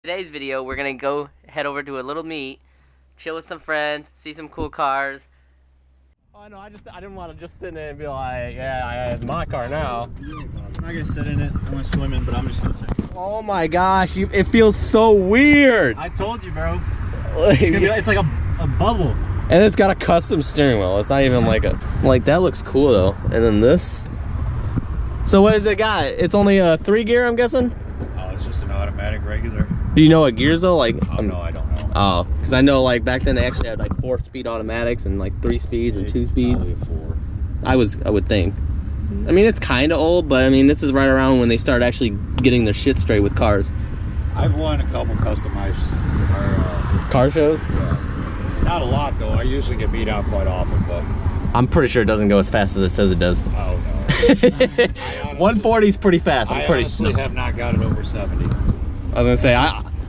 Today's video, we're gonna go head over to a little meet, chill with some friends, see some cool cars. Oh no, I didn't want to just sit in it and be like, yeah, I have my car now. I'm not gonna sit in it. I want to swim in, but I'm just gonna sit. Oh my gosh, it feels so weird. I told you, bro. It's like a bubble. And it's got a custom steering wheel. It's not even like that looks cool though. And then this. So what does it got? It's only a 3-gear, I'm guessing? Oh, it's just an automatic regular. Do you know what gears though? Like, oh, no, I don't know. Oh, because I know like back then they actually had like 4-speed automatics and like 3 speeds and 2 speeds. Probably 4. I would think. I mean, it's kind of old, but I mean, this is right around when they start actually getting their shit straight with cars. I've won a couple customized car shows. Yeah. Not a lot though. I usually get beat out quite often, but I'm pretty sure it doesn't go as fast as it says it does. Oh no. 140 is pretty fast. I honestly have not got it over 70. I was gonna say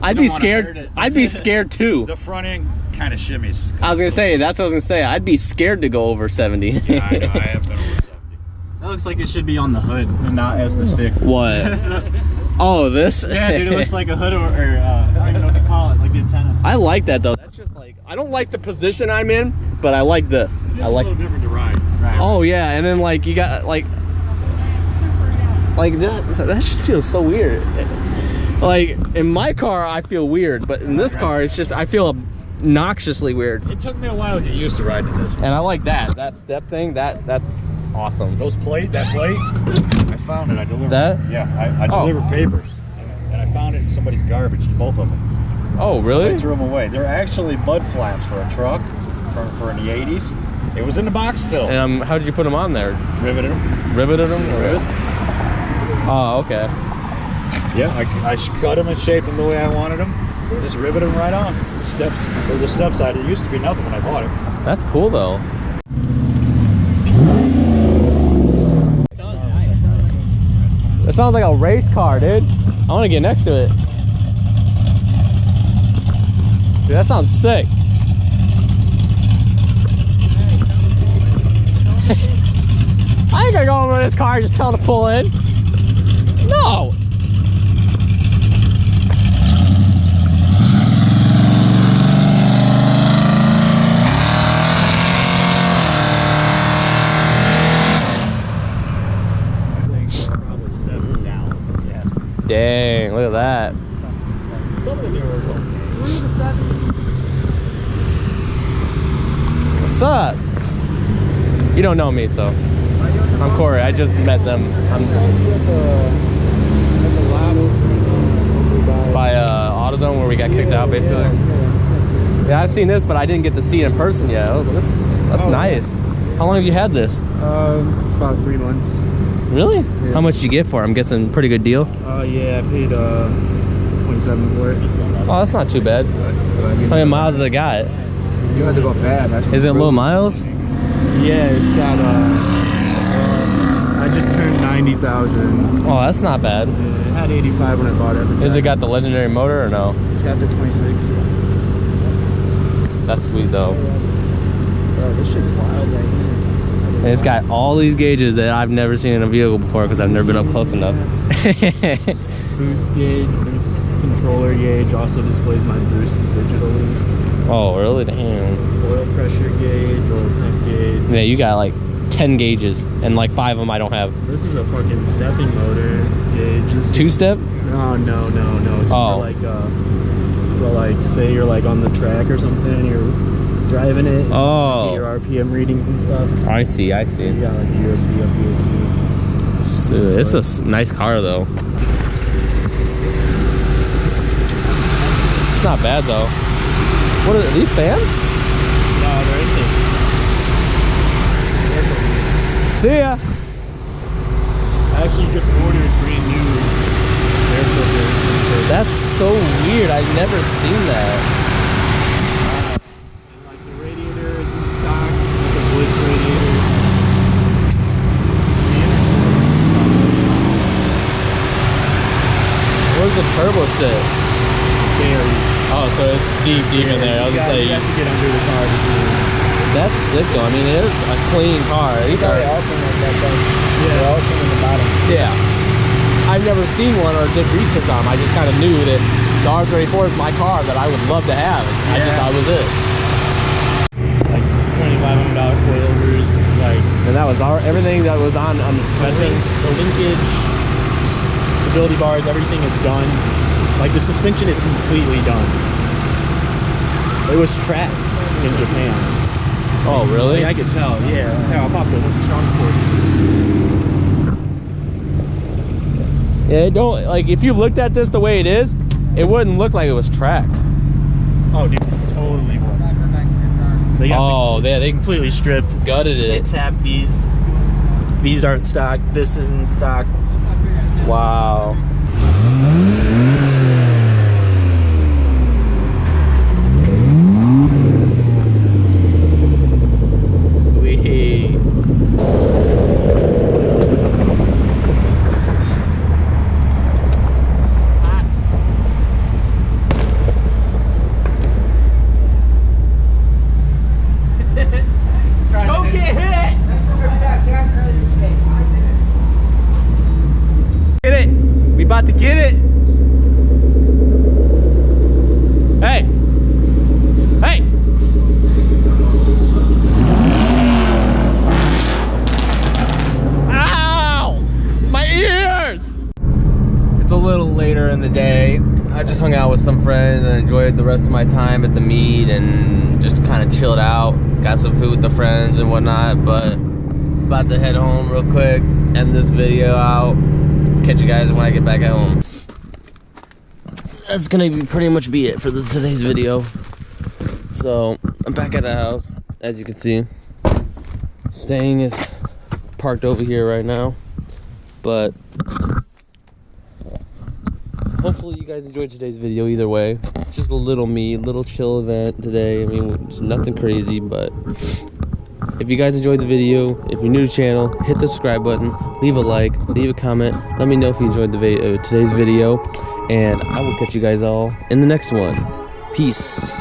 I'd be scared. I'd be scared too. The front end kind of shimmies. I was gonna say that's what I was gonna say. I'd be scared to go over 70. Yeah, I know. I have been over 70. That looks like it should be on the hood and not as the stick. What? Oh, this? Yeah, dude, it looks like a hood or I don't even know what to call it, like the antenna. I like that though. That's just like, I don't like the position I'm in, but I like this. It's a little different to ride. Right. Oh yeah, and then like you got like that just feels so weird. Like in my car I feel weird, but in this car it's just I feel obnoxiously weird. It took me a while to get used to riding this one. And I like that step thing. That's awesome. That plate, I found it. I delivered that? Yeah, I delivered papers, and I found it in somebody's garbage. Both of them. Oh really? Somebody threw them away. They're actually mud flaps for a truck for in the 80s. It was in the box still. And how did you put them on there? Riveted them. Riveted them? Oh, okay. Yeah, I cut them and shaped them the way I wanted them. Just riveted them right on. The steps for the step side. It used to be nothing when I bought it. That's cool though. That sounds like a race car, dude. I want to get next to it. Dude, that sounds sick. I ain't gonna go over this car and just tell it to pull in. No! Dang, look at that. Some of the newer ones. What's up? You don't know me, so. I'm Corey, I just met them. By AutoZone where we got kicked out, basically. Yeah, I've seen this, but I didn't get to see it in person yet. That's nice. How long have you had this? About 3 months. Really? Yeah. How much did you get for it? I'm guessing pretty good deal. Yeah, I paid 27 for it. Oh, that's not too bad. How many miles has it got? You had to go bad. Is it low miles? Yeah, it's got I just turned 90,000. Oh, that's not bad. Yeah, it had 85 when I bought it. Is it got the legendary motor or no? It's got the 26. That's sweet though. Bro, this shit's wild right here. And it's got all these gauges that I've never seen in a vehicle before because I've never been up close enough. Boost gauge, boost controller gauge, also displays my boost digitally. Oh, really? Damn. Oil pressure gauge, oil temp gauge. Yeah, you got like 10 gauges and like 5 of them I don't have. This is a fucking stepping motor gauge. 2-step? No. It's more like, so like, say you're like on the track or something and you're driving it. Oh. Your RPM readings and stuff. I see. You got like USB up here too. It's a nice car though. It's not bad though. What are these fans? No, they're insane. See ya. I actually just ordered brand new air filters. That's so weird. I've never seen that. And like the radiator is in stock, like a Blitz radiator. Where's the turbo sit? Very. Oh, so it's deep in there. I was gonna say. You have to get under the car to see it. That's sick though. I mean, it's a clean car. These are. all come like that though. Yeah. They all come in the bottom. Yeah. I've never seen one or did research on them. I just kind of knew that The R34 is my car that I would love to have. I just thought it was it. Like $2,500 coilovers, like. And that was everything that was on the suspension. The linkage, stability bars, everything is done. Like the suspension is completely done. It was tracked in Japan. Oh, really? I could tell. Yeah. Here, I'll pop the trunk for you. Yeah, it don't, like, if you looked at this the way it is, it wouldn't look like it was tracked. Oh, dude, totally was. They got they completely stripped. gutted it. They tapped these. These aren't stock. This isn't stock. Wow. Sweet. Don't get hit! Get it! We about to get it! Hey! Hey! Ow! My ears! It's a little later in the day. I just hung out with some friends and enjoyed the rest of my time at the meet and just kind of chilled out. Got some food with the friends and whatnot, but about to head home real quick, end this video out. Catch you guys when I get back at home. That's gonna pretty much be it for today's video. So I'm back at the house, as you can see. Staying is parked over here right now, but hopefully you guys enjoyed today's video either way. Just a little chill event today. I mean, it's nothing crazy, but if you guys enjoyed the video, if you're new to the channel, hit the subscribe button, leave a like, leave a comment. Let me know if you enjoyed today's video, and I will catch you guys all in the next one. Peace.